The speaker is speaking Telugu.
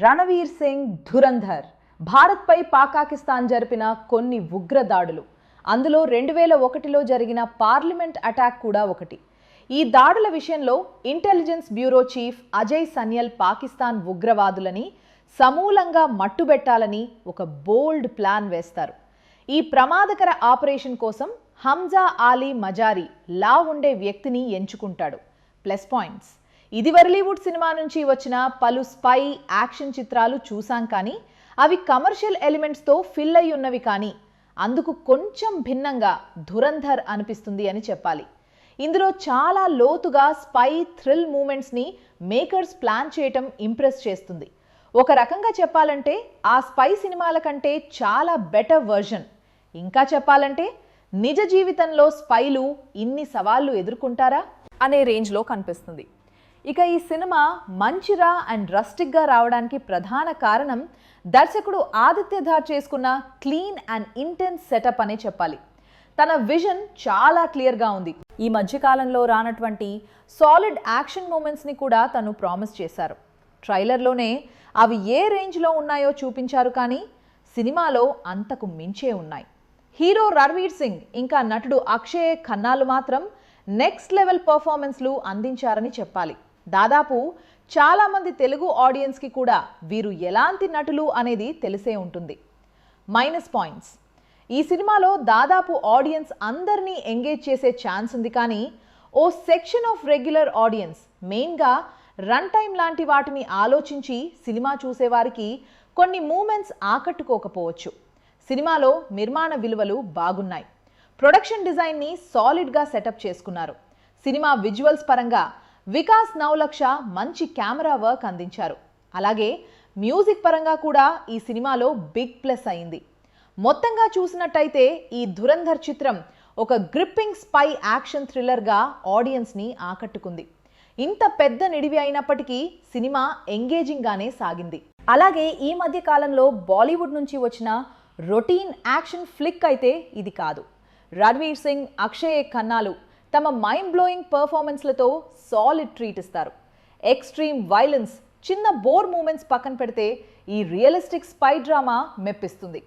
రణవీర్ సింగ్ ధురంధర్ భారత్పై పాకిస్తాన్ జరిపిన కొన్ని ఉగ్ర దాడులు, అందులో 2001లో జరిగిన పార్లమెంట్ అటాక్ కూడా ఒకటి. ఈ దాడుల విషయంలో intelligence bureau chief Ajay Sanyal Pakistan ఉగ్రవాదులని సమూలంగా మట్టుబెట్టాలని ఒక బోల్డ్ ప్లాన్ వేస్తారు. ఈ ప్రమాదకర ఆపరేషన్ కోసం హంజా ఆలీ మజారీ లా ఉండే వ్యక్తిని ఎంచుకుంటాడు. ప్లస్ పాయింట్స్: ఇది బాలీవుడ్ సినిమా నుంచి వచ్చిన పలు స్పై యాక్షన్ చిత్రాలు చూసాం, కానీ అవి కమర్షియల్ ఎలిమెంట్స్తో ఫిల్ అయి ఉన్నవి. కానీ అందుకు కొంచెం భిన్నంగా ధురంధర్ అనిపిస్తుంది అని చెప్పాలి. ఇందులో చాలా లోతుగా స్పై థ్రిల్ మూమెంట్స్ని మేకర్స్ ప్లాన్ చేయటం ఇంప్రెస్ చేస్తుంది. ఒక రకంగా చెప్పాలంటే ఆ స్పై సినిమాల కంటే చాలా బెటర్ వర్జన్. ఇంకా చెప్పాలంటే నిజ జీవితంలో స్పైలు ఇన్ని సవాళ్లు ఎదుర్కొంటారా అనే రేంజ్లో కనిపిస్తుంది. ఇక ఈ సినిమా మంచిరా అండ్ రస్టిక్గా రావడానికి ప్రధాన కారణం దర్శకుడు ఆదిత్యధార్ చేసుకున్న క్లీన్ అండ్ ఇంటెన్స్ సెటప్ అనే చెప్పాలి. తన విజన్ చాలా క్లియర్గా ఉంది. ఈ మధ్యకాలంలో రానటువంటి సాలిడ్ యాక్షన్ మూమెంట్స్ని కూడా తను ప్రామిస్ చేశారు. ట్రైలర్లోనే అవి ఏ రేంజ్లో ఉన్నాయో చూపించారు, కానీ సినిమాలో అంతకు మించే ఉన్నాయి. హీరో రణవీర్ సింగ్ ఇంకా నటుడు అక్షయ్ ఖన్నాలు మాత్రం నెక్స్ట్ లెవెల్ పర్ఫార్మెన్స్లు అందించారని చెప్పాలి. దాదాపు చాలామంది తెలుగు ఆడియన్స్కి కూడా వీరు ఎలాంటి నటులు అనేది తెలిసే ఉంటుంది. మైనస్ పాయింట్స్: ఈ సినిమాలో దాదాపు ఆడియన్స్ అందరినీ ఎంగేజ్ చేసే ఛాన్స్ ఉంది, కానీ ఓ సెక్షన్ ఆఫ్ రెగ్యులర్ ఆడియన్స్, మెయిన్గా రన్ టైం లాంటి వాటిని ఆలోచించి సినిమా చూసేవారికి కొన్ని మూమెంట్స్ ఆకట్టుకోకపోవచ్చు. సినిమాలో నిర్మాణ విలువలు బాగున్నాయి. ప్రొడక్షన్ డిజైన్ని సాలిడ్గా సెటప్ చేసుకున్నారు. సినిమా విజువల్స్ పరంగా వికాస్ నవలక్ష మంచి కెమెరా వర్క్ అందించారు. అలాగే మ్యూజిక్ పరంగా కూడా ఈ సినిమాలో బిగ్ ప్లస్ అయింది. మొత్తంగా చూసినట్టయితే ఈ ధురంధర్ చిత్రం ఒక గ్రిప్పింగ్ స్పై యాక్షన్ థ్రిల్లర్గా ఆడియన్స్ని ఆకట్టుకుంది. ఇంత పెద్ద నిడివి అయినప్పటికీ సినిమా ఎంగేజింగ్గానే సాగింది. అలాగే ఈ మధ్య కాలంలో బాలీవుడ్ నుంచి వచ్చిన రొటీన్ యాక్షన్ ఫ్లిక్ అయితే ఇది కాదు. రణవీర్ సింగ్, అక్షయ్ ఖన్నాలు తమ మైండ్ బ్లోయింగ్ పర్ఫార్మెన్స్లతో సాలిడ్ ట్రీట్ ఇస్తారు. ఎక్స్ట్రీమ్ వైలెన్స్, చిన్న బోర్ మూమెంట్స్ పక్కన పెడితే ఈ రియలిస్టిక్ స్పై డ్రామా మెప్పిస్తుంది.